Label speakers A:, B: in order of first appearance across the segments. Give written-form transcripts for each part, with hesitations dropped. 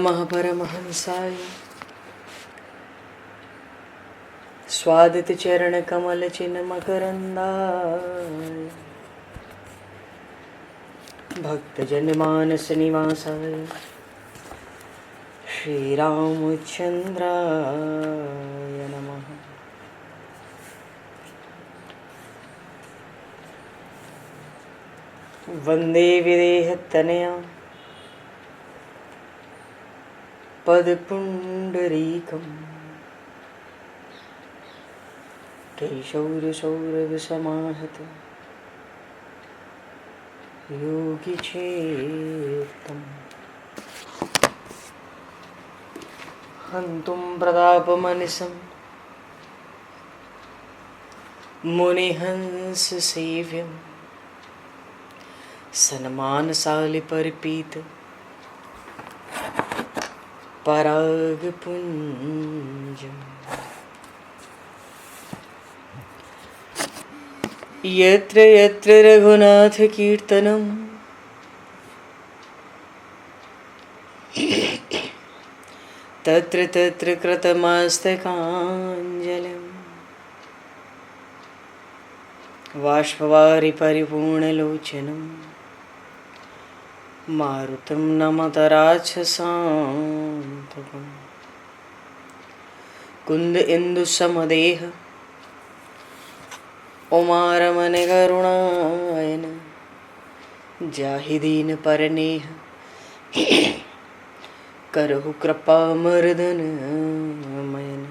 A: महापरमहंसाय स्वादित चरण कमल चिन्ह मकरंदाय भक्तजन मानस निवासाय श्री रामचंद्राय नमः। वंदे विदेहतनया पदपुंडरीकं केशौरसौरभसमाहत योगिचेतं हन्तुं प्रतापमनिशं मुनिहंससेव्यं सन्मानशालिपरिपीत परागपुञ्जम् यत्र यत्र रघुनाथकीर्तनं तत्र तत्र कृतमस्तकाञ्जलिं बाष्पवारि परिपूर्णलोचनं मारुतं नमत राक्षसान्तकं कुन्द इंदुसमदेह उमारमण करुणायन जाहि दीन परनेह करहु कृपा मर्दन मयन।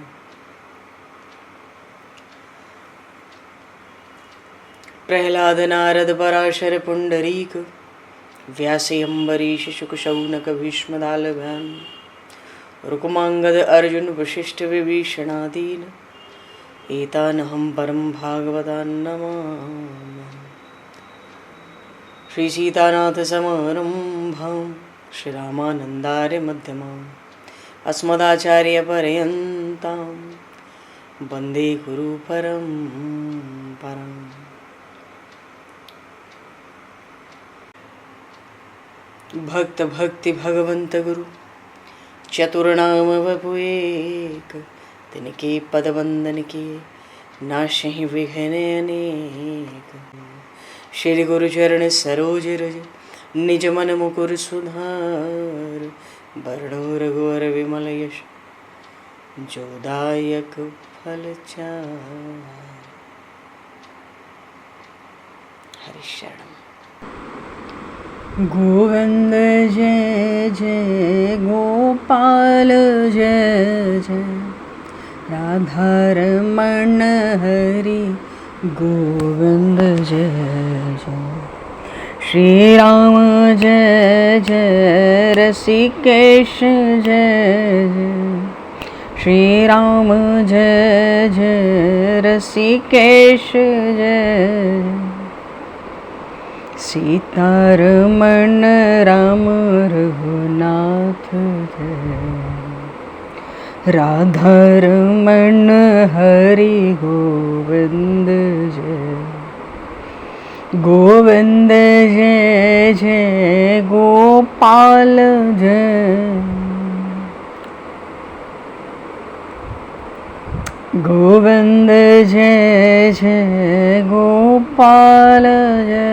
A: प्रहलाद नारद पराशर पुंडरीक व्यासे अम्बरीश शुक शौनक भीष्मदालभ्यां रुक्मांगद अर्जुन वशिष्ठ विभीषणादीन एतानहं परं भागवतान् नमामि। श्री सीतानाथ समारंभां श्री रामानन्दार्य मध्यमाम् अस्मदाचार्य पर्यन्तां वन्दे गुरु परम्पराम्। भक्त भक्ति भगवंत गुरु चतुर्नाम वपु एक तिनके पद वंदन के नाशहि विघ्न अनेक। श्री गुरु चरण सरोज रज निज मन मुकुर सुधार वरणो रघुवर विमल यश जोदायक फलचार। हरिशरण। गोविंद जय जय गोपाल जय जय राधारमण हरि गोविंद जय जय। श्री राम जय जय रसिकेश जय जय श्री राम जय जय रसिकेश जय। सीतारमण राम रघुनाथ जय राधारमण हरि गोविंद जय। गोविंद जय जय गोपाल जय गोविंद जय जय गोपाल जय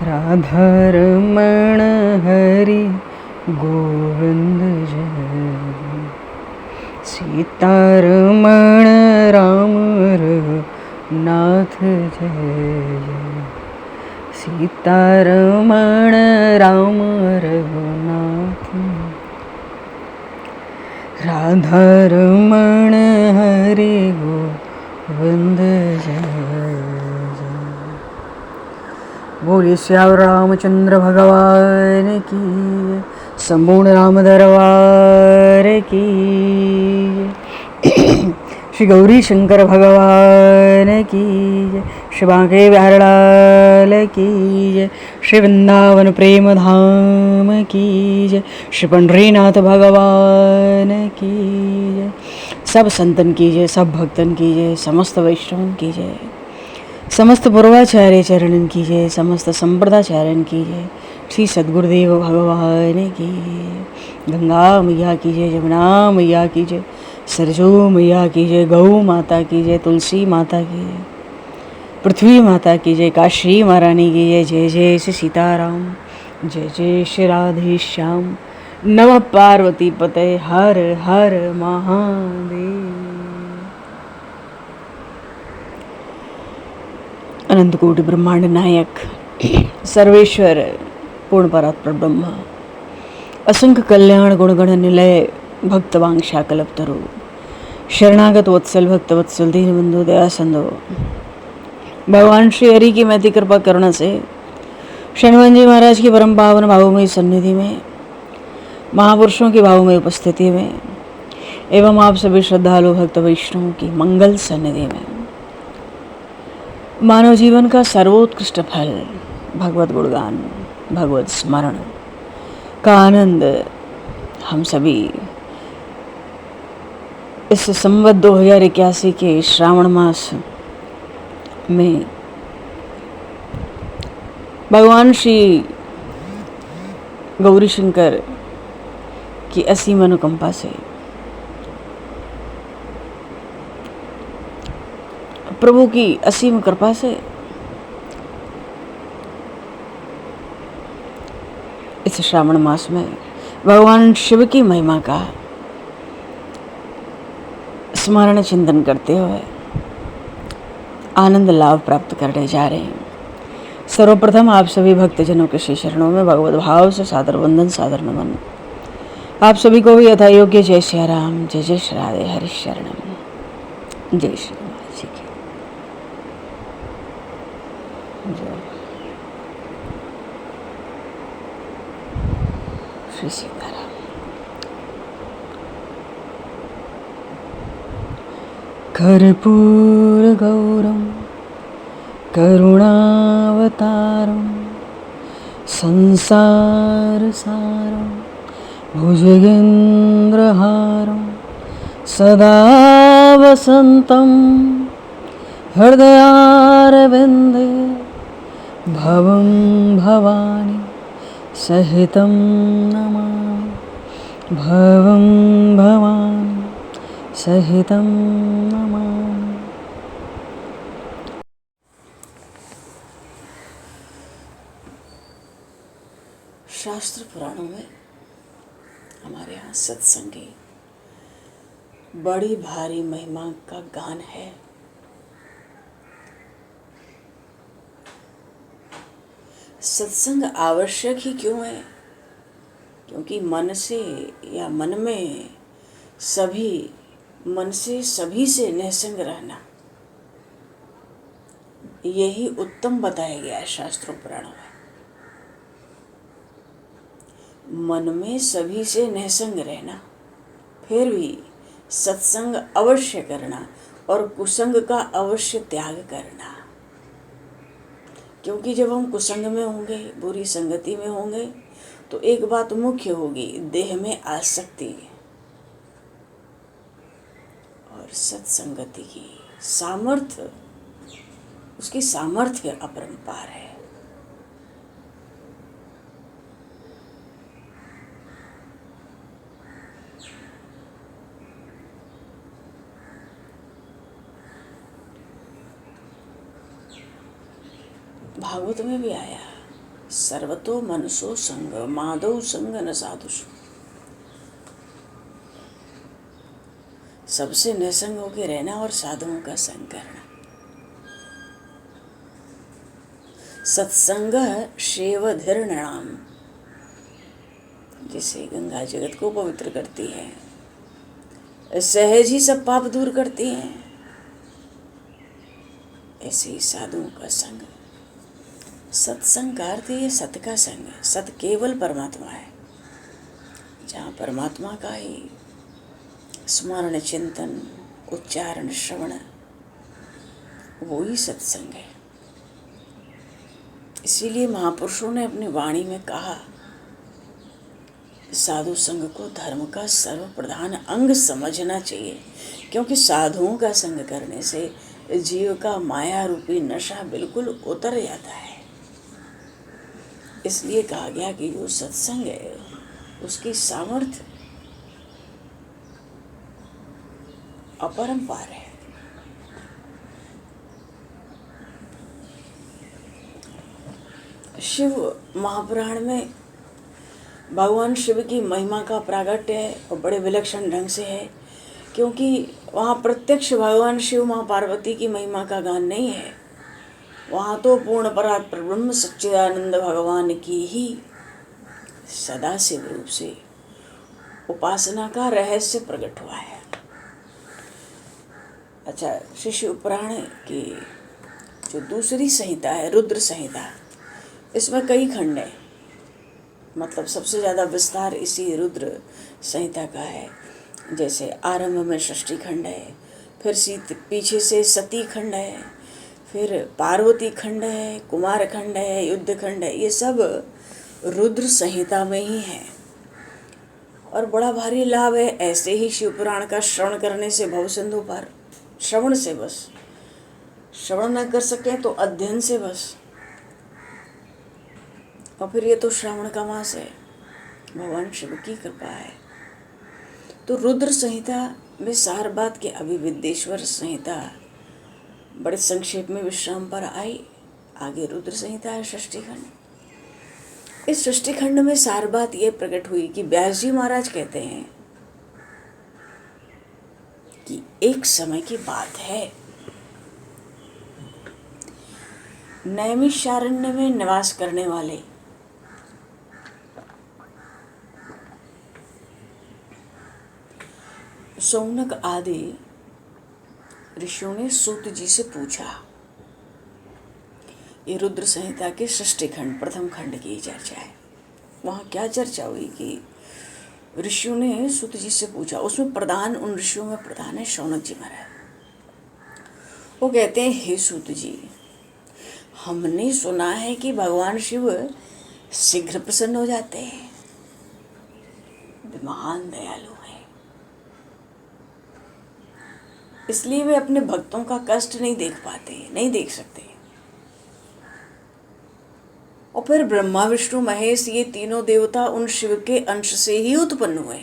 A: राधारमण हरि गोविंद जय। सीतारमण राम रघुनाथ जय सीतारमण राम रघुनाथ राधारमण हरि गोविंद जय जय। बोलिए श्याम रामचंद्र भगवान की संपूर्ण राम दरबार की। श्री गौरी शंकर भगवान की जय। श्री बांके बिहारी लाल की जय। श्री वृंदावन प्रेम धाम की जय। श्री पंढरीनाथ भगवान की जय। सब संतन की जय, सब भक्तन की जय, समस्त वैष्णवन की जय, समस्त पूर्वाचार्य चरणन की जय, समस्त संप्रदाचार्यन की जय। श्री सद्गुरुदेव भगवान की। गंगा मैया की जय, जमुना मैया की जय, सरजू मैया की जय, गौ माता की जय, तुलसी माता की जय, पृथ्वी माता की जय, काशी महारानी की जय। जय जय श्री सीताराम, जय जय श्री राधे श्याम। नमः पार्वती पते, हर हर महादेव। अनंत कोटि ब्रह्मांड नायक सर्वेश्वर पूर्ण परात्पर ब्रह्म, असंख्य कल्याण गुणगण निलय, भक्त वांछा कल्पतरु, शरणागत वत्सल भक्त वत्सल दीनबंधु दया सिंधु, भगवान श्री हरि की महती कृपा करुणा से शनिवन जी महाराज की परम पावन भावमयी सन्निधि में, महापुरुषों की भावमयी उपस्थिति में एवं आप सभी श्रद्धालु भक्त वैष्णवों की मंगल सन्निधि में मानव जीवन का सर्वोत्कृष्ट फल भगवत गुणगान, भगवत स्मरण का आनंद हम सभी इस संवत 2081 के श्रावण मास में भगवान श्री गौरी शंकर की असीम अनुकंपा से, प्रभु की असीम कृपा से इस श्रावण मास में भगवान शिव की महिमा का स्मरण चिंतन करते हुए आनंद लाभ प्राप्त करने जा रहे हैं। सर्वप्रथम आप सभी भक्तजनों के श्री चरणों में भगवत भाव से सादर वंदन, सादर नमन। आप सभी को भी यथा योग्य जय श्री राम, जय जय श्री राधे हरि शरणम, जय श्री राम जी की जय। श्री सीताराम। कर्पूर गौरम करुणावतारम संसार सारम भुजगेन्द्रहारम सदा वसंतं हृदयारविन्दे भवं भवानी सहितं नमामि, भवं भवानी सहितं नमामि। शास्त्र पुराणों में हमारे यहाँ सत्संग की बड़ी भारी महिमा का गान है। सत्संग आवश्यक ही क्यों है? क्योंकि मन से या मन में सभी से निसंग रहना, यही उत्तम बताया गया है शास्त्रों पुराणों में। मन में सभी से निसंग रहना, फिर भी सत्संग अवश्य करना और कुसंग का अवश्य त्याग करना। क्योंकि जब हम कुसंग में होंगे, बुरी संगति में होंगे, तो एक बात मुख्य होगी, देह में आसक्ति, और सत्संगति की सामर्थ्य, उसकी सामर्थ्य अपरंपार है। भागवत में भी आया, सर्वतो मनसो संग माधव संग न साधुषु। सबसे निसंग होकर रहना और साधुओं का संग करना। सत्संग शेवधिर नृणाम, जिसे गंगा जगत को पवित्र करती है, सहज ही सब पाप दूर करती है, ऐसे ही साधुओं का संग। सत्संग का अर्थ ये सत का संग है। सत केवल परमात्मा है। जहाँ परमात्मा का ही स्मरण, चिंतन, उच्चारण, श्रवण, वो ही सत्संग है। इसीलिए महापुरुषों ने अपनी वाणी में कहा, साधु संग को धर्म का सर्वप्रधान अंग समझना चाहिए, क्योंकि साधुओं का संग करने से जीव का माया रूपी नशा बिल्कुल उतर जाता है।
B: इसलिए कहा गया कि जो सत्संग है उसकी सामर्थ्य अपरंपार है। शिव महापुराण में भगवान शिव की महिमा का प्रागट्य है और बड़े विलक्षण ढंग से है, क्योंकि वहाँ प्रत्यक्ष भगवान शिव माँ पार्वती की महिमा का गान नहीं है। वहाँ तो पूर्ण परात्पर ब्रह्म सच्चिदानंद भगवान की ही सदाशिव रूप से उपासना का रहस्य प्रकट हुआ है। अच्छा, श्री शिव पुराण की जो दूसरी संहिता है रुद्र संहिता, इसमें कई खंड हैं। मतलब सबसे ज़्यादा विस्तार इसी रुद्र संहिता का है। जैसे आरंभ में षष्ठी खंड है, फिर पीछे से सती खंड है, फिर पार्वती खंड है, कुमार खंड है, युद्ध खंड है। ये सब रुद्र संहिता में ही है और बड़ा भारी लाभ है। ऐसे ही शिवपुराण का श्रवण करने से भवसिंधु पार, श्रवण से बस, श्रवण न कर सके तो अध्ययन से बस। और फिर ये तो श्रावण का मास है, भगवान शिव की कृपा है। तो रुद्र संहिता में सार बात के अभिविद्येश्वर संहिता बड़े संक्षेप में विश्राम पर आई। आगे रुद्र संहिता है षष्ठी खंड। इस षष्ठी खंड में सार बात यह प्रकट हुई कि व्यास जी महाराज कहते हैं कि एक समय की बात है, नैमिषारण्य में निवास करने वाले शौनक आदि ऋषियों ने सूत जी से पूछा। ये रुद्र संहिता के षष्ठी खंड प्रथम खंड की चर्चा है। वहाँ क्या चर्चा हुई कि ऋषियों ने सूत जी से पूछा। उसमें प्रधान, उन ऋषियों में प्रधान है शौनक जी महाराज। वो कहते हैं, हे सूत जी, हमने सुना है कि भगवान शिव शीघ्र प्रसन्न हो जाते हैं, महान दयालु है, इसलिए वे अपने भक्तों का कष्ट नहीं देख पाते, नहीं देख सकते। और फिर ब्रह्मा विष्णु महेश ये तीनों देवता उन शिव के अंश से ही उत्पन्न हुए।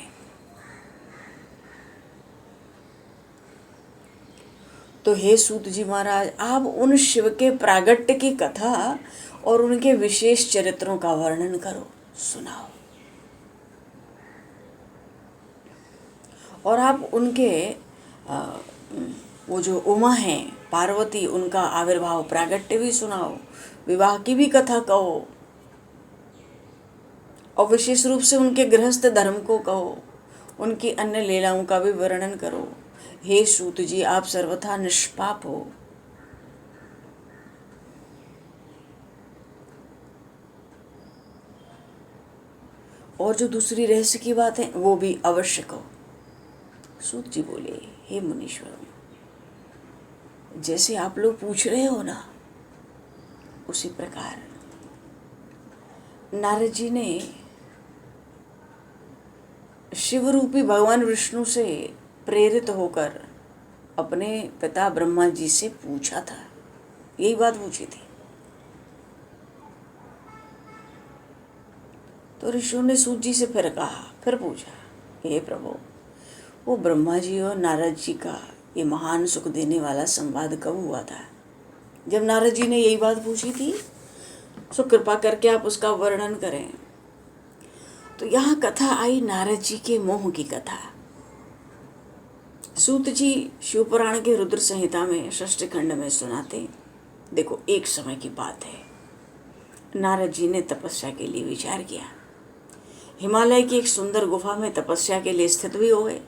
B: तो हे सूत जी महाराज, आप उन शिव के प्रागट्य की कथा और उनके विशेष चरित्रों का वर्णन करो, सुनाओ। और आप उनके वो जो उमा हैं पार्वती, उनका आविर्भाव प्रागट्य भी सुनाओ, विवाह की भी कथा कहो, और विशेष रूप से उनके गृहस्थ धर्म को कहो, उनकी अन्य लीलाओं का भी वर्णन करो। हे सूत जी, आप सर्वथा निष्पाप हो। और जो दूसरी रहस्य की बात है वो भी अवश्य कहो। सूत जी बोले, हे मुनीश्वर, जैसे आप लोग पूछ रहे हो ना, उसी प्रकार नारद जी ने शिवरूपी भगवान विष्णु से प्रेरित होकर अपने पिता ब्रह्मा जी से पूछा था। यही बात पूछी थी। तो ऋषियों ने सूत जी से फिर कहा, फिर पूछा, हे प्रभु, वो ब्रह्मा जी और नारद जी का ये महान सुख देने वाला संवाद कब हुआ था? जब नारद जी ने यही बात पूछी थी, सो कृपा करके आप उसका वर्णन करें। तो यहाँ कथा आई नारद जी के मोह की कथा। सूत जी शिवपुराण के रुद्र संहिता में षष्ठ खंड में सुनाते। देखो, एक समय की बात है, नारद जी ने तपस्या के लिए विचार किया। हिमालय की एक सुंदर गुफा में तपस्या के लिए स्थित भी हो गए।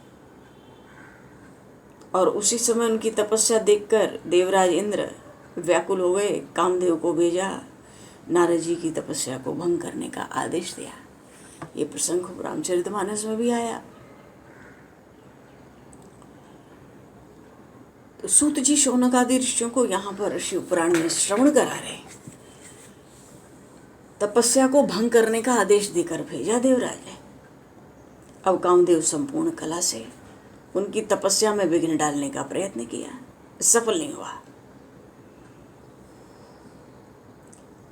B: और उसी समय उनकी तपस्या देखकर देवराज इंद्र व्याकुल हो गए, कामदेव को भेजा, नारद जी की तपस्या को भंग करने का आदेश दिया। ये प्रसंग खूब रामचरितमानस में भी आया। तो सूत जी शौनक आदि ऋषियों को यहाँ पर शिव पुराण में श्रवण करा रहे, तपस्या को भंग करने का आदेश देकर भेजा देवराज ने। अब कामदेव संपूर्ण कला से उनकी तपस्या में विघ्न डालने का प्रयत्न किया, सफल नहीं हुआ।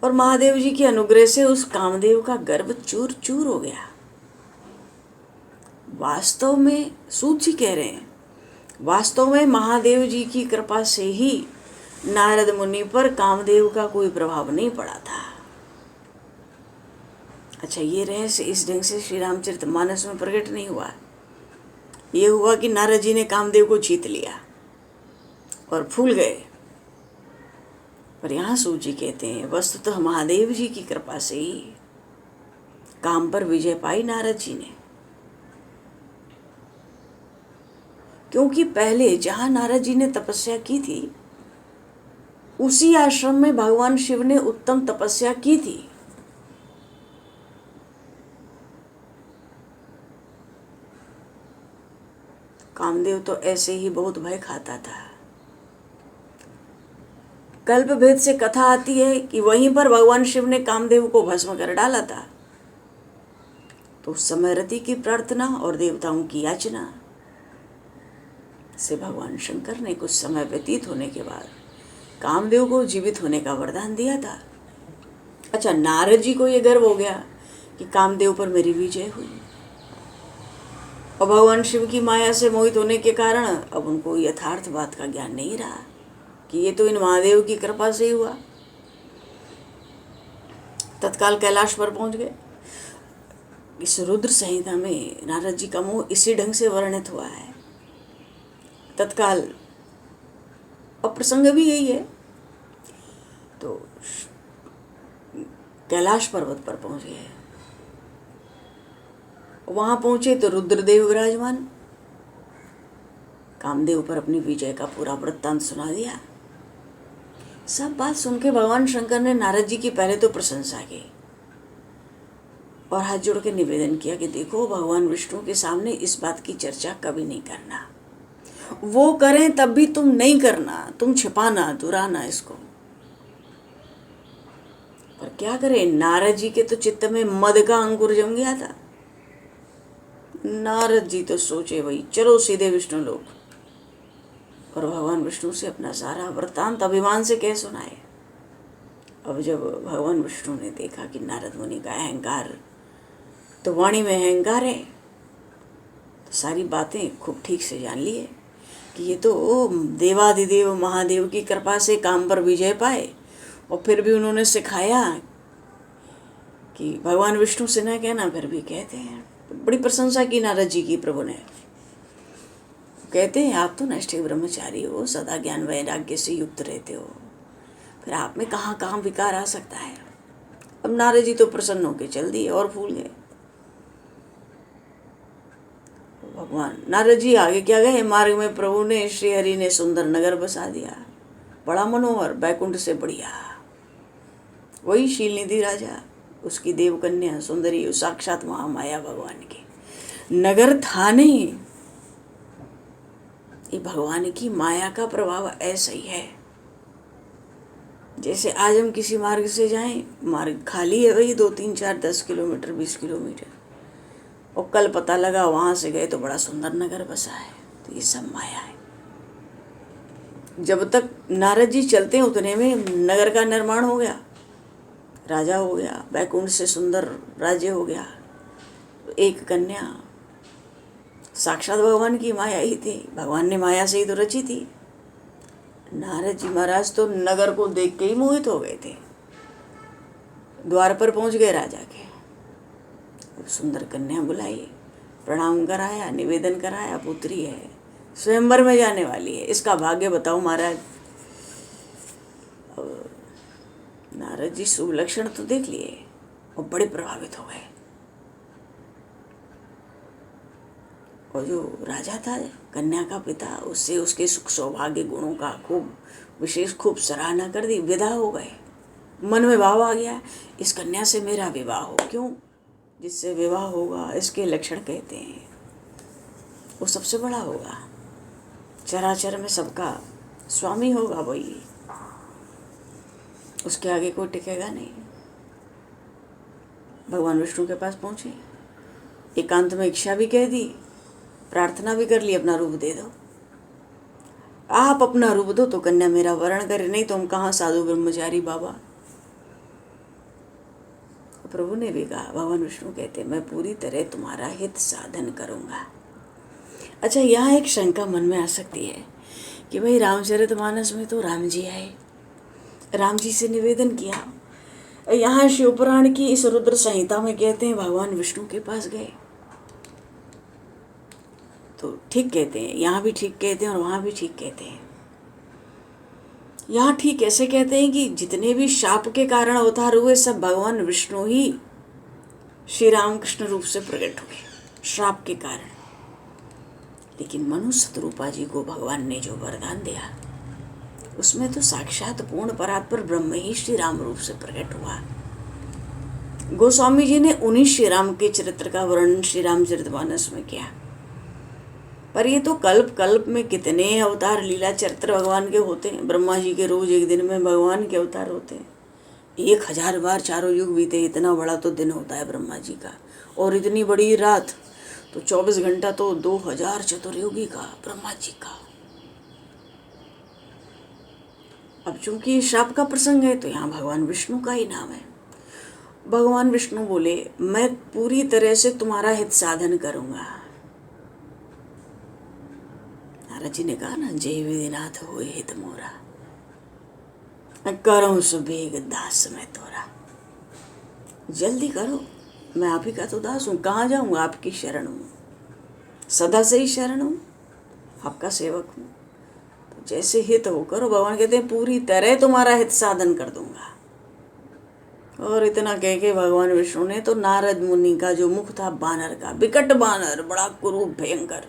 B: और महादेव जी के अनुग्रह से उस कामदेव का गर्भ चूर चूर हो गया। वास्तव में सूत जी कह रहे हैं, वास्तव में महादेव जी की कृपा से ही नारद मुनि पर कामदेव का कोई प्रभाव नहीं पड़ा था। अच्छा, ये रहस्य इस ढंग से श्री रामचरितमानस में प्रकट नहीं हुआ। ये हुआ कि नारद जी ने कामदेव को जीत लिया और फूल गए। पर यहाँ सूत जी कहते हैं वस्तुतः महादेव जी की कृपा से ही काम पर विजय पाई नारद जी ने। क्योंकि पहले जहाँ नारद जी ने तपस्या की थी उसी आश्रम में भगवान शिव ने उत्तम तपस्या की थी। कामदेव तो ऐसे ही बहुत भय खाता था। कल्प भेद से कथा आती है कि वहीं पर भगवान शिव ने कामदेव को भस्म कर डाला था। तो उस समय रति की प्रार्थना और देवताओं की याचना से भगवान शंकर ने कुछ समय व्यतीत होने के बाद कामदेव को जीवित होने का वरदान दिया था। अच्छा, नारद जी को यह गर्व हो गया कि कामदेव पर मेरी विजय हुई, और भगवान शिव की माया से मोहित होने के कारण अब उनको यथार्थ बात का ज्ञान नहीं रहा कि ये तो इन महादेव की कृपा से ही हुआ। तत्काल कैलाश पर पहुंच गए। इस रुद्र संहिता में नारद जी का मोह इसी ढंग से वर्णित हुआ है। तत्काल अप्रसंग भी यही है। तो कैलाश पर्वत पर पहुंच गए। वहां पहुंचे तो रुद्रदेव विराजमान। कामदेव पर अपनी विजय का पूरा वृत्तांत सुना दिया। सब बात सुन के भगवान शंकर ने नारद जी की पहले तो प्रशंसा की और हाथ जोड़ के निवेदन किया कि देखो, भगवान विष्णु के सामने इस बात की चर्चा कभी नहीं करना। वो करें तब भी तुम नहीं करना, तुम छिपाना, दुराना इसको। पर क्या करें, नारद जी के तो चित्त में मद का अंकुर जम गया था। नारद जी तो सोचे भाई चलो सीधे विष्णु लोक, और भगवान विष्णु से अपना सारा वृत्तांत अभिमान से कह सुनाए। अब जब भगवान विष्णु ने देखा कि नारद मुनि का अहंकार, तो वाणी में अहंकार है, तो सारी बातें खूब ठीक से जान लिए कि ये तो देवाधिदेव महादेव की कृपा से काम पर विजय पाए, और फिर भी उन्होंने सिखाया कि भगवान विष्णु से न कहना, फिर भी कहते हैं। बड़ी प्रशंसा की नारद जी की प्रभु ने। कहते हैं आप तो नष्टे ब्रह्मचारी हो, सदा ज्ञान वैराग्य से युक्त रहते हो, फिर आप में कहाँ कहाँ विकार आ सकता है। अब नारद जी तो प्रसन्न होकर चल दिए और फूल गए। भगवान नारद जी आगे क्या गए, मार्ग में प्रभु ने श्री हरि ने सुंदर नगर बसा दिया, बड़ा मनोहर, बैकुंठ से बढ़िया। वही शीलनिधि राजा, उसकी देवकन्या सुंदरी, साक्षात महामाया भगवान की। नगर था नहीं, ये भगवान की माया का प्रभाव ऐसा ही है। जैसे आज हम किसी मार्ग से जाएं, मार्ग खाली है वही 2, 3, 4, 10 किलोमीटर, 20 किलोमीटर, और कल पता लगा वहां से गए तो बड़ा सुंदर नगर बसा है। तो ये सब माया है। जब तक नारद जी चलते हैं उतने में नगर का निर्माण हो गया, राजा हो गया, बैकुंठ से सुंदर राज्य हो गया। एक कन्या साक्षात भगवान की माया ही थी, भगवान ने माया से ही तो रची थी। नारद जी महाराज तो नगर को देख के ही मोहित हो गए थे। द्वार पर पहुंच गए राजा के, सुंदर कन्या बुलाई, प्रणाम कराया, निवेदन कराया, पुत्री है, स्वयंवर में जाने वाली है, इसका भाग्य बताओ महाराज। नारद जी शुभ लक्षण तो देख लिए और बड़े प्रभावित हो गए। और जो राजा था, कन्या का पिता, उससे उसके सुख सौभाग्य गुणों का खूब सराहना कर दी। विदा हो गए। मन में भाव आ गया, इस कन्या से मेरा विवाह हो। क्यों? जिससे विवाह होगा इसके लक्षण कहते हैं वो सबसे बड़ा होगा, चराचर में सबका स्वामी होगा, वही उसके आगे कोई टिकेगा नहीं। भगवान विष्णु के पास पहुंचे, एकांत में इच्छा भी कह दी, प्रार्थना भी कर ली, अपना रूप दे दो, आप अपना रूप दो तो कन्या मेरा वरण करे, नहीं तो हम कहाँ साधु ब्रह्मचारी बाबा। प्रभु ने भी कहा, भगवान विष्णु कहते मैं पूरी तरह तुम्हारा हित साधन करूँगा। अच्छा, यहाँ एक शंका मन में आ सकती है कि भाई रामचरितमानस में तो राम जी आए, राम जी से निवेदन किया, यहाँ शिवपुराण की इस रुद्र संहिता में कहते हैं भगवान विष्णु के पास गए। तो ठीक कहते हैं, यहाँ भी ठीक कहते हैं और वहाँ भी ठीक कहते हैं। यहाँ ठीक ऐसे कहते हैं कि जितने भी शाप के कारण अवतार हुए सब भगवान विष्णु ही श्री रामकृष्ण रूप से प्रकट हुए श्राप के कारण। लेकिन मनु शतरूपा जी को भगवान ने जो वरदान दिया उसमें तो साक्षात पूर्ण परात्पर ब्रह्म ही श्री राम रूप से प्रकट हुआ। गोस्वामी जी ने उन्हीं श्री राम के चरित्र का वर्णन श्री रामचरितमानस में किया। पर ये तो कल्प कल्प में कितने अवतार लीला चरित्र भगवान के होते हैं। ब्रह्मा जी के रोज एक दिन में भगवान के अवतार होते हैं। 1000 बार चारों युग बीते, इतना बड़ा तो दिन होता है ब्रह्मा जी का, और इतनी बड़ी रात, तो 24 घंटा तो 2000 चतुर्युगी का ब्रह्मा जी का। अब चूंकि शाप का प्रसंग है तो यहाँ भगवान विष्णु का ही नाम है। भगवान विष्णु बोले मैं पूरी तरह से तुम्हारा हित साधन करूंगा। नारद जी ने कहा ना, जय विधिनाथ होए हित मोरा, करो सुबेग दास मैं तोरा। जल्दी करो, मैं आप ही का तो दास हूँ, कहाँ जाऊँ, आपकी शरण हूँ, सदा से ही शरण हूँ, आपका सेवक हूँ। तो जैसे हित हो करो। भगवान कहते हैं पूरी तरह तुम्हारा हित साधन कर दूंगा। और इतना कह के भगवान विष्णु ने तो नारद मुनि का जो मुख था बानर का, विकट बानर, बड़ा कुरूप भयंकर,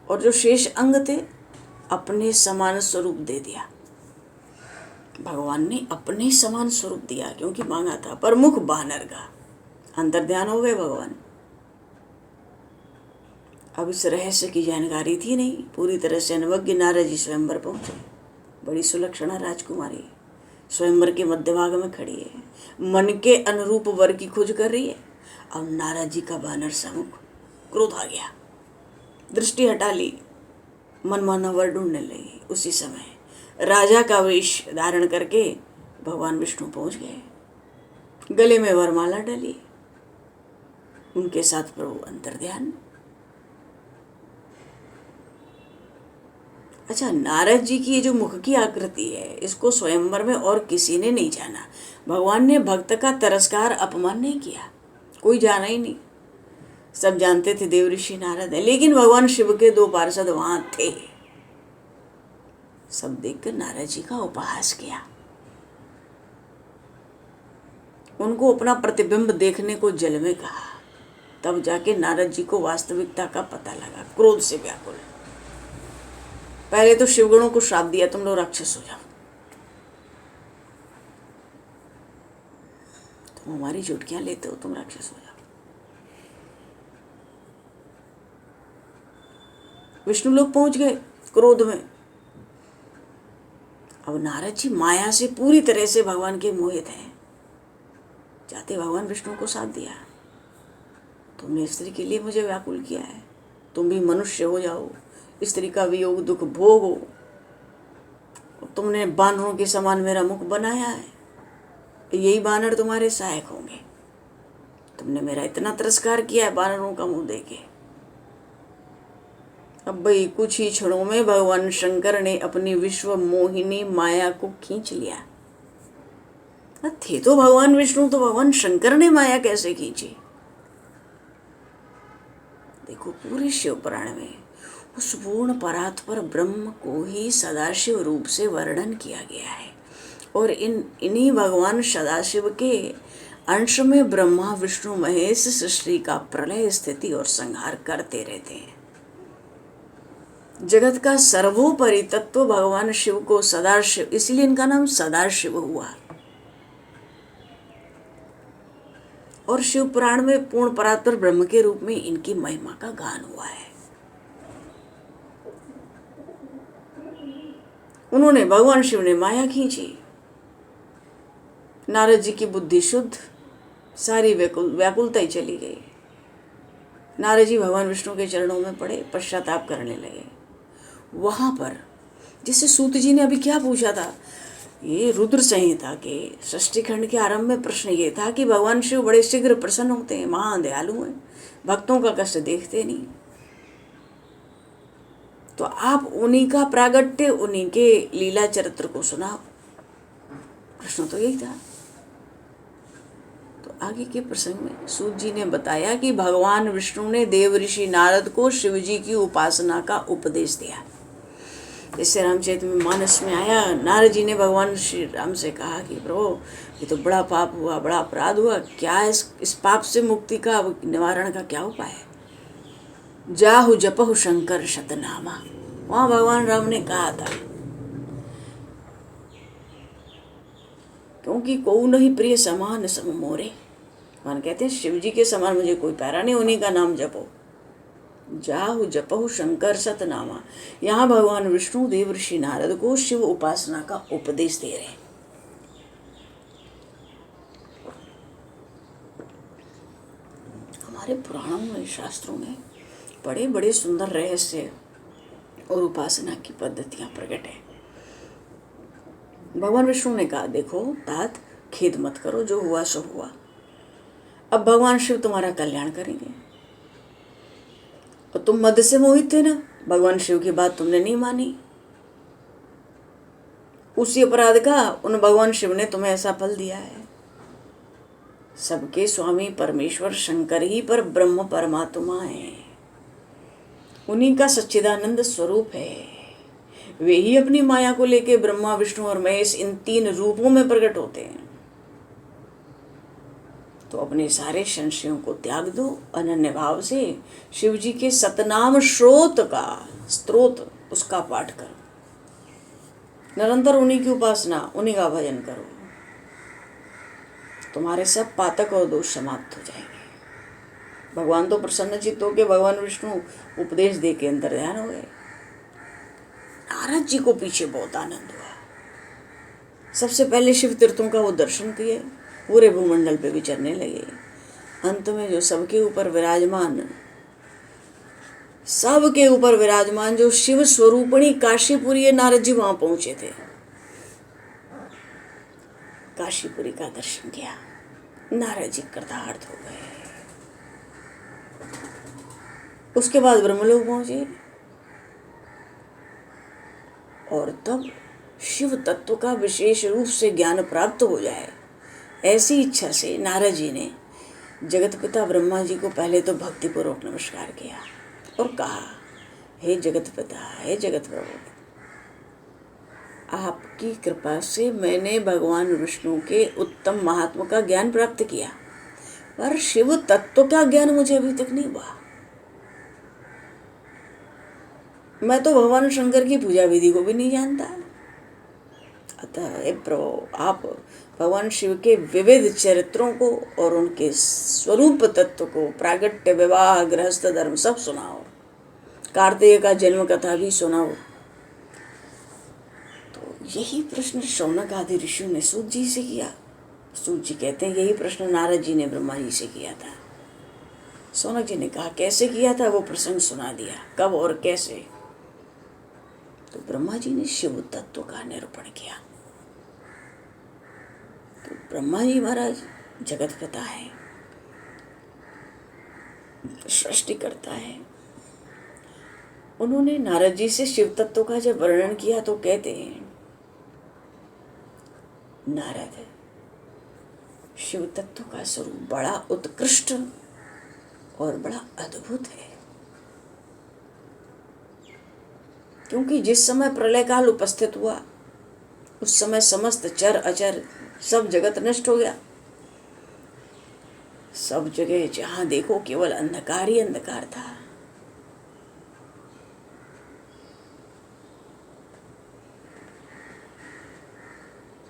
B: और जो शेष अंग थे अपने समान स्वरूप दे दिया। भगवान ने अपने समान स्वरूप दिया क्योंकि मांगा था, पर मुख बानर का। अंतर ध्यान हो गए भगवान। अब इस रहस्य की जानकारी थी नहीं, पूरी तरह से अनवज्ञ नारद जी स्वयंवर पहुंचे। बड़ी सुलक्षणा राजकुमारी स्वयंवर के मध्य भाग में खड़ी है, मन के अनुरूप वर की खोज कर रही है। अब नारद जी का बानर सा मुख, क्रोध आ गया, दृष्टि हटा ली, मनमाना वर ढूंढने लगी। उसी समय राजा का वेश धारण करके भगवान विष्णु पहुंच गए, गले में वरमाला डली, उनके साथ प्रभु अंतर्ध्यान। अच्छा, नारद जी की ये जो मुख की आकृति है, इसको स्वयंवर में और किसी ने नहीं जाना। भगवान ने भक्त का तिरस्कार अपमान नहीं किया, कोई जाना ही नहीं। सब जानते थे देव ऋषि नारद है, लेकिन भगवान शिव के 2 पार्षद वहां थे। सब देखकर नारद जी का उपहास किया, उनको अपना प्रतिबिंब देखने को जल में कहा। तब जाके नारद जी को वास्तविकता का पता लगा, क्रोध से व्याकुल। पहले तो शिवगणों को श्राप दिया, तुम लोग राक्षस हो जाओ, तुम हमारी झुटकियां लेते हो, तुम राक्षस हो जाओ। विष्णु लोग पहुंच गए क्रोध में। अब नारद जी माया से पूरी तरह से भगवान के मोहित हैं। जाते भगवान विष्णु को साथ दिया, तुमने स्त्री के लिए मुझे व्याकुल किया है, तुम भी मनुष्य हो जाओ, स्त्री का वियोग दुख भोगो। तुमने बानरों के समान मेरा मुख बनाया है, यही बानर तुम्हारे सहायक होंगे। तुमने मेरा इतना तिरस्कार किया है बानरों का मुंह देके। अब भाई कुछ ही क्षणों में भगवान शंकर ने अपनी विश्व मोहिनी माया को खींच लिया। थे तो भगवान विष्णु, तो भगवान शंकर ने माया कैसे खींची? देखो, पूरे शिव पुराण में उस पूर्ण परात्पर ब्रह्म को ही सदाशिव रूप से वर्णन किया गया है। और इन्हीं भगवान सदाशिव के अंश में ब्रह्मा विष्णु महेश सृष्टि का प्रलय, स्थिति और संहार करते रहते हैं। जगत का सर्वोपरि तत्व भगवान शिव को सदाशिव, इसलिए इनका नाम सदाशिव हुआ। और शिव पुराण में पूर्ण परात्पर ब्रह्म के रूप में इनकी महिमा का गान हुआ है। उन्होंने, भगवान शिव ने माया खींची, नारद जी की बुद्धि शुद्ध, सारी व्याकुलता ही चली गई। नारद जी भगवान विष्णु के चरणों में पड़े, पश्चाताप करने लगे। वहां पर जैसे सूत जी ने अभी क्या पूछा था, ये रुद्र संहिता के षष्ठी खंड के आरंभ में प्रश्न ये था कि भगवान शिव बड़े शीघ्र प्रसन्न होते हैं, महान दयालु हैं, भक्तों का कष्ट देखते नहीं, तो आप उन्हीं का प्रागट्य, उन्हीं के लीला चरित्र को सुनाओ। प्रश्न तो यही था। तो आगे के प्रसंग में सूत जी ने बताया कि भगवान विष्णु ने देव ऋषि नारद को शिव जी की उपासना का उपदेश दिया। जैसे रामचरितमानस में आया, नारद जी ने भगवान श्री राम से कहा कि प्रभु ये तो बड़ा पाप हुआ, बड़ा अपराध हुआ, क्या इस पाप से मुक्ति का निवारण का क्या उपाय है? जाहु जपहु शंकर शतनामा, वहाँ भगवान राम ने कहा था, क्योंकि कोऊ नहीं प्रिय समान सम मोरे। भगवान कहते हैं शिव जी के समान मुझे कोई प्यारा नहीं, उन्हीं का नाम जपो। जाहु जपहु शंकर सतनामा, यहाँ भगवान विष्णु देव ऋषि नारद को शिव उपासना का उपदेश दे रहे हैं। हमारे पुराणों में, शास्त्रों में बड़े बड़े सुंदर रहस्य और उपासना की पद्धतियां प्रकट है। भगवान विष्णु ने कहा, देखो तात, खेद मत करो, जो हुआ सो हुआ। अब भगवान शिव तुम्हारा कल्याण करेंगे। और तुम मद से मोहित थे ना, भगवान शिव की बात तुमने नहीं मानी, उसी अपराध का उन भगवान शिव ने तुम्हें ऐसा फल दिया है। सबके स्वामी परमेश्वर शंकर ही पर ब्रह्म परमात्मा है, उन्हीं का सच्चिदानंद स्वरूप है। वे ही अपनी माया को लेके ब्रह्मा विष्णु और महेश इन 3 रूपों में प्रकट होते हैं। तो अपने सारे संशयों को त्याग दो, अनन्य भाव से शिव जी के सतनाम स्त्रोत उसका पाठ करो, निरंतर उन्हीं की उपासना, उन्हीं का भजन करो, तुम्हारे सब पातक और दोष समाप्त हो जाएंगे। भगवान तो प्रसन्न चित्त होकर भगवान विष्णु उपदेश दे के अंदर ध्यान हो गए। नारद जी को पीछे बहुत आनंद हुआ। सबसे पहले शिव तीर्थों का वो दर्शन किए, पूरे भूमंडल पे विचरने लगे। अंत में जो सबके ऊपर विराजमान जो शिव स्वरूपणी काशीपुरी, नारद जी वहां पहुंचे थे। काशीपुरी का दर्शन किया, नारद जी कृतार्थ हो गए। उसके बाद ब्रह्मलोक पहुंचे और तब शिव तत्व का विशेष रूप से ज्ञान प्राप्त हो जाए, ऐसी इच्छा से नारद जी ने जगत पिता ब्रह्मा जी को पहले तो भक्तिपूर्वक नमस्कार किया और कहा, हे जगत पिता, हे जगत प्रभु, आपकी कृपा से मैंने भगवान विष्णु के उत्तम महात्मा का ज्ञान प्राप्त किया, पर शिव तत्व का ज्ञान मुझे अभी तक नहीं हुआ। मैं तो भगवान शंकर की पूजा विधि को भी नहीं जानता। अतः हे प्रभु, आप भगवान शिव के विविध चरित्रों को और उनके स्वरूप तत्व को, प्रागट्य, विवाह, गृहस्थ धर्म सब सुनाओ, कार्तिकेय का जन्म कथा भी सुनाओ। तो यही प्रश्न शौनक आदि ऋषियों ने सूत जी से किया। सूत जी कहते हैं यही प्रश्न नारद जी ने ब्रह्मा जी से किया था। शौनक जी ने कहा कैसे किया था, वो प्रसंग सुना दिया, कब और कैसे। तो ब्रह्मा जी ने शिव तत्व का निरूपण किया। तो ब्रह्मा जी महाराज जगत पिता है, सृष्टि करता है। उन्होंने नारद जी से शिव तत्व का जब वर्णन किया तो कहते हैं, नारद, शिव तत्व का स्वरूप बड़ा उत्कृष्ट और बड़ा अद्भुत है। क्योंकि जिस समय प्रलय काल उपस्थित हुआ उस समय समस्त चर अचर सब जगत नष्ट हो गया। सब जगह जहां देखो केवल अंधकार ही अंधकार था।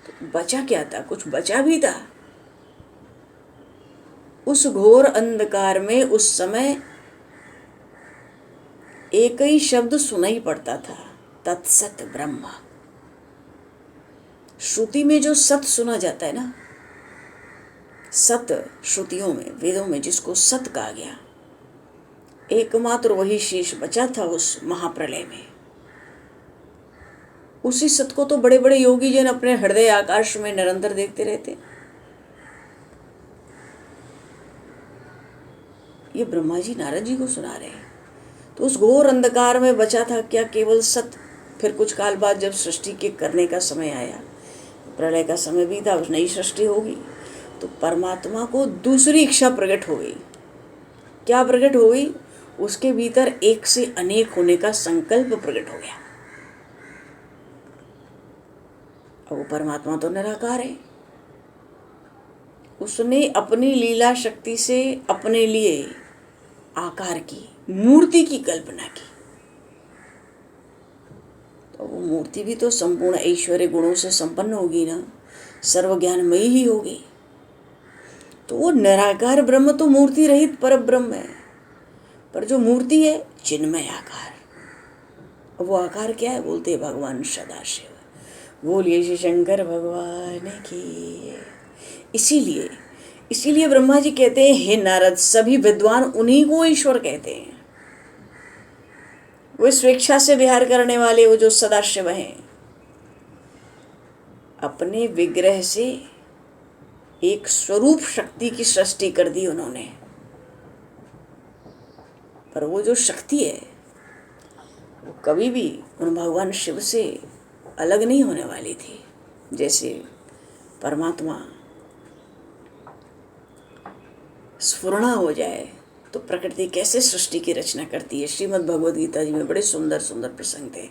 B: तो बचा क्या था? कुछ बचा भी था। उस घोर अंधकार में उस समय एक ही शब्द सुनाई पड़ता था, तत्सत ब्रह्म। श्रुति में जो सत सुना जाता है ना, सत श्रुतियों में, वेदों में जिसको सत कहा गया, एकमात्र वही शेष बचा था उस महाप्रलय में। उसी सत्य को तो बड़े बड़े योगी जन अपने हृदय आकाश में निरंतर देखते रहते। ये ब्रह्मा जी नारद जी को सुना रहे हैं। तो उस घोर अंधकार में बचा था क्या केवल सत्य। फिर कुछ काल बाद जब सृष्टि के करने का समय आया, प्रलय का समय बीता, उस नई सृष्टि होगी, तो परमात्मा को दूसरी इच्छा प्रकट हो गई। क्या प्रकट हो गई? उसके भीतर एक से अनेक होने का संकल्प प्रकट हो गया। अब वो परमात्मा तो निराकार है। उसने अपनी लीला शक्ति से अपने लिए आकार की मूर्ति की कल्पना की। तो वो मूर्ति भी तो संपूर्ण ऐश्वर्य गुणों से संपन्न होगी ना, सर्वज्ञानमयी ही होगी। तो वो निराकार ब्रह्म तो मूर्ति रहित पर ब्रह्म है, पर जो मूर्ति है चिन्मय आकार। वो आकार क्या है? बोलते भगवान सदाशिव। बोलिए श्री शंकर भगवान की। इसीलिए ब्रह्मा जी कहते हैं, हे नारद, सभी विद्वान उन्हीं को ईश्वर कहते हैं। वो स्वेच्छा से विहार करने वाले, वो जो सदाशिव हैं। अपने विग्रह से एक स्वरूप शक्ति की सृष्टि कर दी उन्होंने, पर वो जो शक्ति है वो कभी भी उन भगवान शिव से अलग नहीं होने वाली थी। जैसे परमात्मा स्फुरणा हो जाए तो प्रकृति कैसे सृष्टि की रचना करती है। श्रीमद् भगवद गीता जी में बड़े सुंदर सुंदर प्रसंग थे।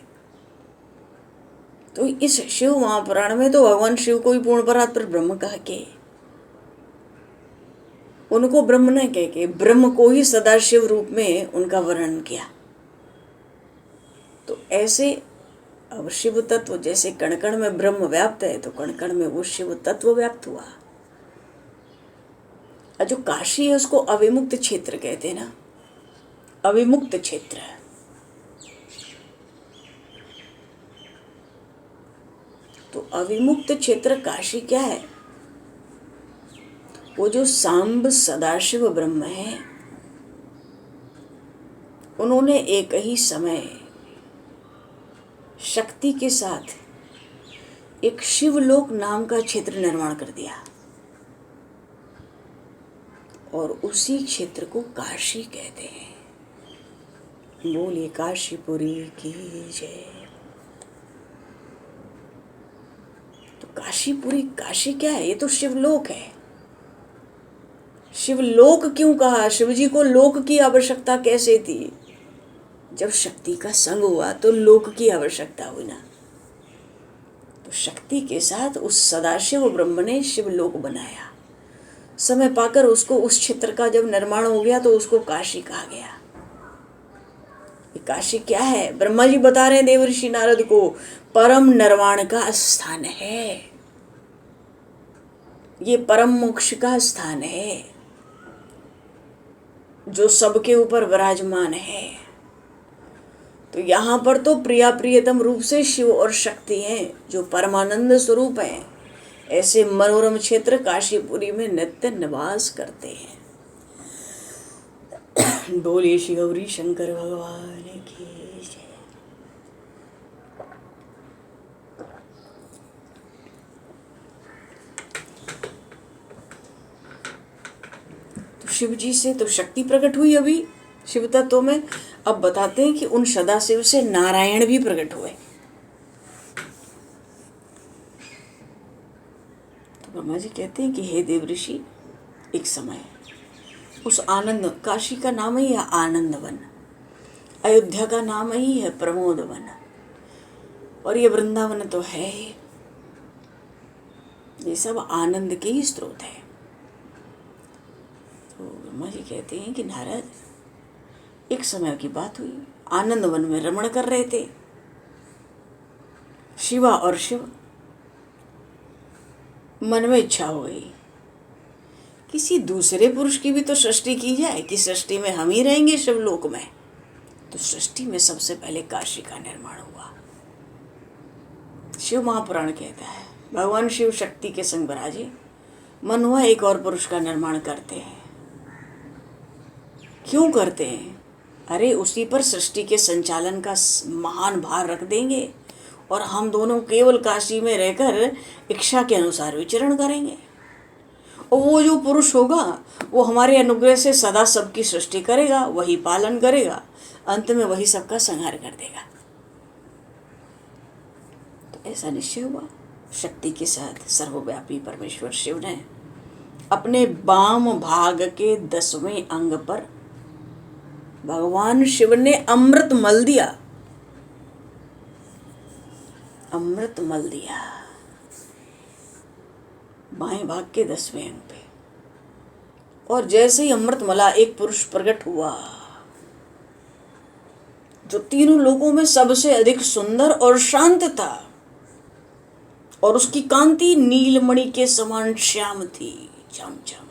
B: तो इस शिव महापुराण में तो भगवान शिव को ही पूर्ण परात्पर ब्रह्म कह के, उनको ब्रह्म न कह के ब्रह्म को ही सदाशिव रूप में उनका वर्णन किया। तो ऐसे अब शिव तत्व जैसे कण कण में ब्रह्म व्याप्त है, तो कण कण में वो शिव तत्व व्याप्त हुआ। और जो काशी है उसको अविमुक्त क्षेत्र कहते हैं ना, अविमुक्त क्षेत्र। तो अविमुक्त क्षेत्र काशी क्या है? वो जो सांब सदाशिव ब्रह्म है, उन्होंने एक ही समय शक्ति के साथ एक शिवलोक नाम का क्षेत्र निर्माण कर दिया, और उसी क्षेत्र को काशी कहते हैं। बोलिए काशीपुरी की जय। तो काशीपुरी, काशी क्या है? ये तो शिवलोक है। शिवलोक क्यों कहा? शिवजी को लोक की आवश्यकता कैसे थी? जब शक्ति का संग हुआ तो लोक की आवश्यकता हुई ना। तो शक्ति के साथ उस सदाशिव ब्रह्म ने शिवलोक बनाया। समय पाकर उसको, उस क्षेत्र का जब निर्माण हो गया तो उसको काशी कहा गया। ये काशी क्या है? ब्रह्मा जी बता रहे हैं देवर्षि नारद को, परम निर्वाण का स्थान है, ये परम मोक्ष का स्थान है, जो सबके ऊपर विराजमान है। तो यहाँ पर तो प्रिया प्रियतम रूप से शिव और शक्ति हैं, जो परमानंद स्वरूप हैं। ऐसे मनोरम क्षेत्र काशीपुरी में नित्य निवास करते हैं। बोलिए श्री गौरी शंकर भगवान की जय। तो शिव जी से तो शक्ति प्रकट हुई अभी शिव तत्व में। अब बताते हैं कि उन सदाशिव से नारायण भी प्रकट हुए। तो ब्रह्मा जी कहते हैं कि हे देवऋषि, एक समय उस आनंद, काशी का नाम ही है आनंद वन, अयोध्या का नाम ही है प्रमोद वन, और ये वृंदावन तो है, ये सब आनंद के ही स्रोत है। तो ब्रह्मा जी कहते हैं कि नारद, एक समय की बात हुई, आनंद वन में रमण कर रहे थे शिवा और शिव। मन में इच्छा हो गई किसी दूसरे पुरुष की भी तो सृष्टि की जाए, कि सृष्टि में हम ही रहेंगे शिवलोक में। तो सृष्टि में सबसे पहले काशी का निर्माण हुआ। शिव महापुराण कहता है भगवान शिव शक्ति के संग विराजे, मन हुआ एक और पुरुष का निर्माण करते हैं। क्यों करते हैं? अरे उसी पर सृष्टि के संचालन का महान भार रख देंगे, और हम दोनों केवल काशी में रहकर इच्छा के अनुसार विचरण करेंगे। और वो जो पुरुष होगा वो हमारे अनुग्रह से सदा सबकी सृष्टि करेगा, वही पालन करेगा, अंत में वही सबका संहार कर देगा। तो ऐसा निश्चय हुआ। शक्ति के साथ सर्वव्यापी परमेश्वर शिव ने अपने वाम भाग के 10वें अंग पर भगवान शिव ने अमृत मल दिया। अमृत मल दिया बाएं भाग के 10वें अंग पे। और जैसे ही अमृत मला एक पुरुष प्रकट हुआ जो तीनों लोगों में सबसे अधिक सुंदर और शांत था, और उसकी कांति नीलमणि के समान श्याम थी, चमचम।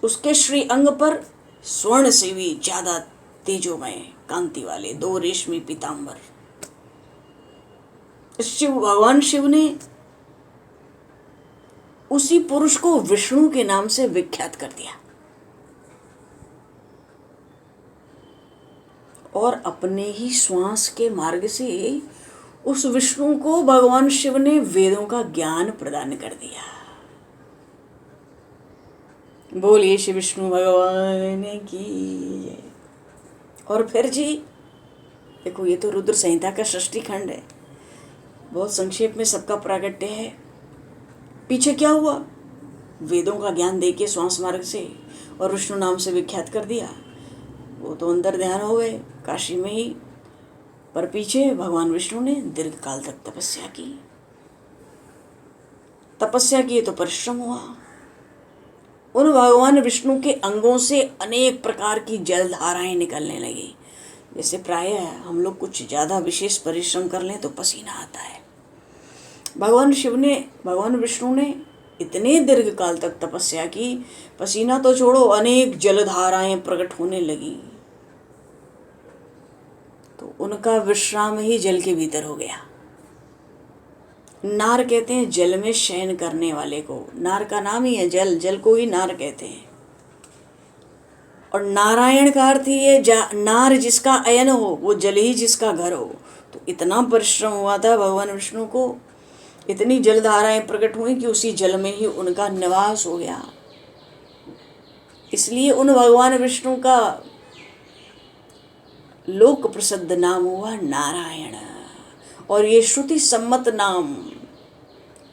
B: उसके श्री अंग पर स्वर्ण से भी ज्यादा तेजोमय कांति वाले 2 रेशमी पीतांबर। भगवान शिव ने उसी पुरुष को विष्णु के नाम से विख्यात कर दिया और अपने ही श्वास के मार्ग से उस विष्णु को भगवान शिव ने वेदों का ज्ञान प्रदान कर दिया। बोलिए श्री विष्णु भगवान की जय। और फिर जी देखो, ये तो रुद्र संहिता का षष्ठी खंड है, बहुत संक्षेप में सबका प्रागट्य है। पीछे क्या हुआ? वेदों का ज्ञान देके श्वास मार्ग से और विष्णु नाम से विख्यात कर दिया। वो तो अंतर ध्यान हो गए काशी में ही, पर पीछे भगवान विष्णु ने दीर्घ काल तक तपस्या की। तपस्या की तो परिश्रम हुआ। उन भगवान विष्णु के अंगों से अनेक प्रकार की जलधाराएं निकलने लगी। जैसे प्रायः हम लोग कुछ ज़्यादा विशेष परिश्रम कर लें तो पसीना आता है। भगवान विष्णु ने इतने दीर्घ काल तक तपस्या की, पसीना तो छोड़ो, अनेक जलधाराएं प्रकट होने लगी। तो उनका विश्राम ही जल के भीतर हो गया। नार कहते हैं जल में शयन करने वाले को। नार का नाम ही है जल, जल को ही नार कहते हैं। और नारायण का अर्थ ही है नार जिसका अयन हो, वो जल ही जिसका घर हो। तो इतना परिश्रम हुआ था भगवान विष्णु को, इतनी जलधाराएं प्रकट हुई कि उसी जल में ही उनका निवास हो गया। इसलिए उन भगवान विष्णु का लोक प्रसिद्ध नाम हुआ नारायण। और ये श्रुति सम्मत नाम,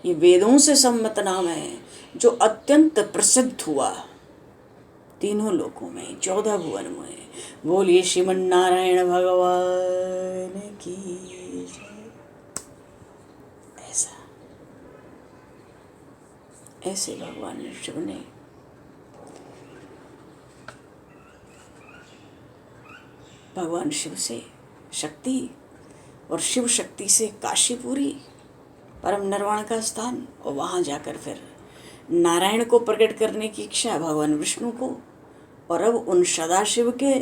B: ये वेदों से सम्मत नाम है जो अत्यंत प्रसिद्ध हुआ तीनों लोकों में, 14 भुवन में। बोलिए श्रीमन नारायण भगवान की जय। ऐसे भगवान शिव ने भगवान शिव से शक्ति और शिव शक्ति से काशीपुरी परम निर्वाण का स्थान, और वहाँ जाकर फिर नारायण को प्रकट करने की इच्छा भगवान विष्णु को। और अब उन सदाशिव के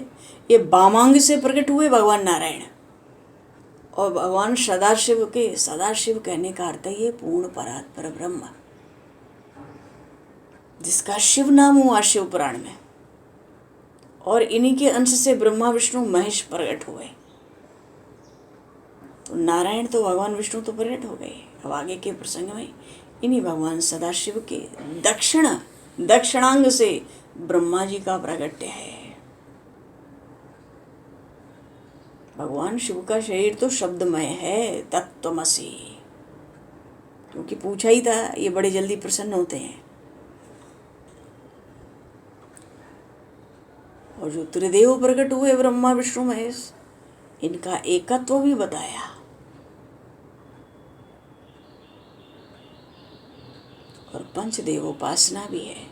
B: ये वामांग से प्रकट हुए भगवान नारायण। और भगवान सदाशिव के, सदाशिव कहने का अर्थ है ये पूर्ण परात्पर ब्रह्म, जिसका शिव नाम हुआ शिव पुराण में। और इन्हीं के अंश से ब्रह्मा विष्णु महेश प्रकट हुए। तो नारायण तो भगवान विष्णु तो प्रकट हो गए। अब आगे के प्रसंग में इन्हीं भगवान सदाशिव के दक्षिणांग से ब्रह्मा जी का प्रागट्य है। भगवान शिव का शरीर तो शब्दमय है, तत्त्वमसि, क्योंकि पूछा ही था, ये बड़े जल्दी प्रसन्न होते हैं। और जो त्रिदेव प्रकट हुए ब्रह्मा विष्णु महेश, इनका एकत्व भी बताया। और पंचदेव उपासना भी है।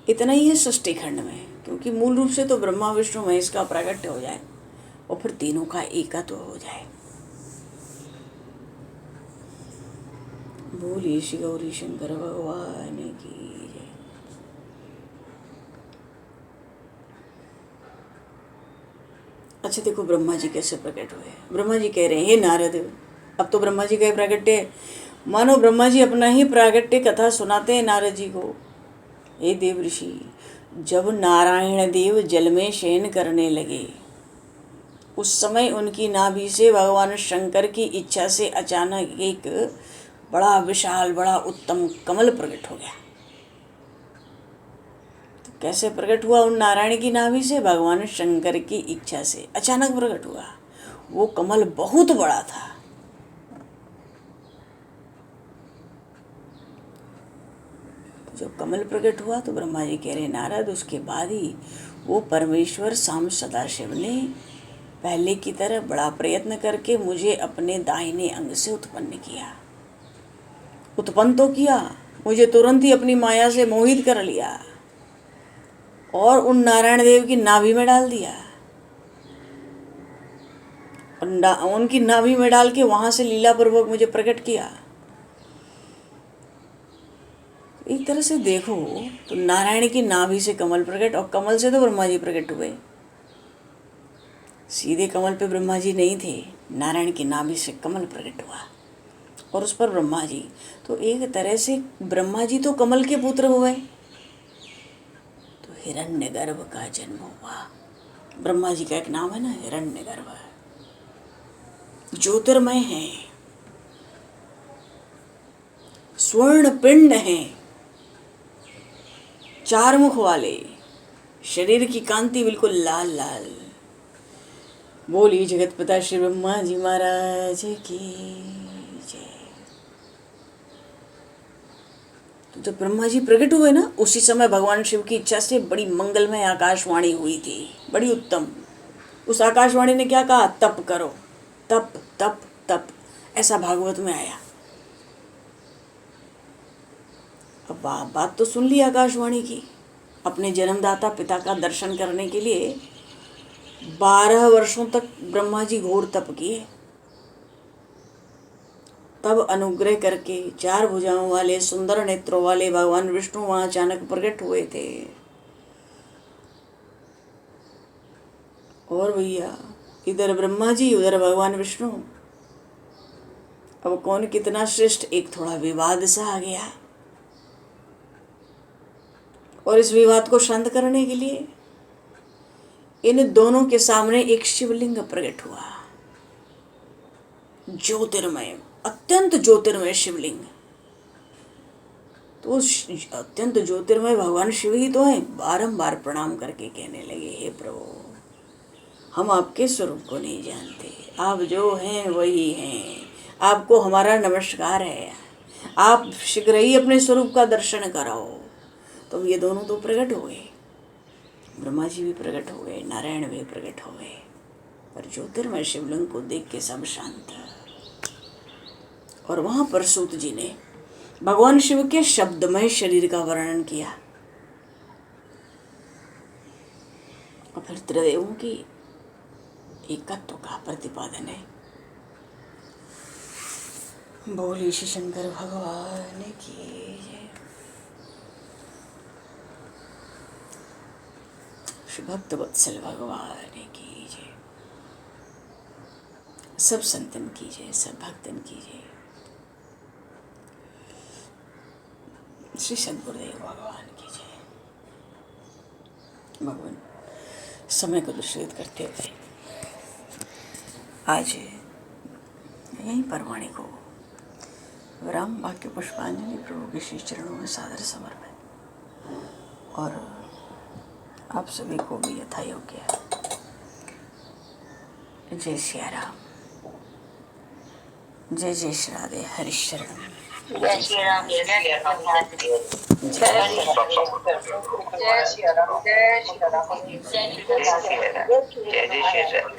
B: इतना ही है षष्ठी खंड में, क्योंकि मूल रूप से तो ब्रह्मा विष्णु महेश का प्रागट्य हो जाए और फिर तीनों का एकत्व हो जाए। बोलिए श्री गौरी शंकर भगवान की जय। अच्छा देखो, ब्रह्मा जी कैसे प्रकट हुए। ब्रह्मा जी कह रहे हैं, हे नारद, अब तो ब्रह्मा जी का प्रागट्य, मानो ब्रह्मा जी अपना ही प्रागट्य कथा सुनाते हैं नारद जी को। हे देव ऋषि, जब नारायण देव जल में शयन करने लगे उस समय उनकी नाभि से भगवान शंकर की इच्छा से अचानक एक बड़ा विशाल, बड़ा उत्तम कमल प्रकट हो गया। तो कैसे प्रकट हुआ? उन नारायण की नाभि से भगवान शंकर की इच्छा से अचानक प्रकट हुआ। वो कमल बहुत बड़ा था। जब कमल प्रकट हुआ तो ब्रह्मा जी कह रहे, नारद, उसके बाद ही वो परमेश्वर शाम सदाशिव ने पहले की तरह बड़ा प्रयत्न करके मुझे अपने दाहिने अंग से उत्पन्न किया। उत्पन्न तो किया, मुझे तुरंत ही अपनी माया से मोहित कर लिया और उन नारायण देव की नाभि में डाल दिया। उनकी नाभि में डाल के वहां से लीला पूर्वक मुझे प्रकट किया। एक तरह से देखो तो नारायण की नाभि से कमल प्रकट, और कमल से तो ब्रह्मा जी प्रकट हुए। सीधे कमल पे ब्रह्मा जी नहीं थे, नारायण की नाभि से कमल प्रकट हुआ और उस पर ब्रह्मा जी। तो एक तरह से ब्रह्मा जी तो कमल के पुत्र हुए, तो हिरण्यगर्भ का जन्म हुआ। ब्रह्मा जी का एक नाम है ना, हिरण्यगर्भ, ज्योतिर्मय है, स्वर्ण पिंड है, चार मुख वाले, शरीर की कांति बिल्कुल लाल लाल। बोली जगत पिता श्री ब्रह्मा जी महाराज की जय। तो जब ब्रह्मा जी प्रकट हुए ना, उसी समय भगवान शिव की इच्छा से बड़ी मंगलमय आकाशवाणी हुई थी, बड़ी उत्तम। उस आकाशवाणी ने क्या कहा? तप करो, तप तप तप, ऐसा भागवत में आया। अब बात तो सुन ली आकाशवाणी की। अपने जन्मदाता पिता का दर्शन करने के लिए 12 वर्षों तक ब्रह्मा जी घोर तप किए। तब अनुग्रह करके 4 भुजाओं वाले, सुंदर नेत्रों वाले भगवान विष्णु वहां अचानक प्रकट हुए थे। और भैया, इधर ब्रह्मा जी, उधर भगवान विष्णु। अब कौन कितना श्रेष्ठ, एक थोड़ा विवाद सा आ गया। और इस विवाद को शांत करने के लिए इन दोनों के सामने एक शिवलिंग प्रकट हुआ, ज्योतिर्मय, अत्यंत ज्योतिर्मय शिवलिंग। तो अत्यंत ज्योतिर्मय भगवान शिव ही तो है। बारंबार प्रणाम करके कहने लगे, हे प्रभु, हम आपके स्वरूप को नहीं जानते, आप जो हैं वही हैं, आपको हमारा नमस्कार है, आप शीघ्र ही अपने स्वरूप का दर्शन कराओ। तो ये दोनों तो प्रकट हो गए, ब्रह्मा जी भी प्रकट हो गए, नारायण भी प्रकट हो गए, पर ज्योतिर्मय शिवलिंग को देख के सब शांत। और वहां पर सूत जी ने भगवान शिव के शब्दमय शरीर का वर्णन किया और फिर त्रिदेवों की एकत्व का प्रतिपादन है। बोली श्री शंकर भगवान की जय। श्री भक्त वत्सल भगवान की जय। सब संतन की जय, सब भक्तन की जय। श्री सद्गुरुदेव भगवान की जय। भगवान समय को दूषित करते हुए आज यहीं पर वाणी को राम वाक्य पुष्पांजलि प्रभु के श्री चरणों में सादर समर्पण, और आप सभी को भी यथा योग्य जय सिया राम, जय जय श्री राधे हरिशरण,
C: जय श्री राम, जय श्री राम, जय श्री राम, जय श्री राम, जय श्री राम, जय श्री राम, जय श्री राम।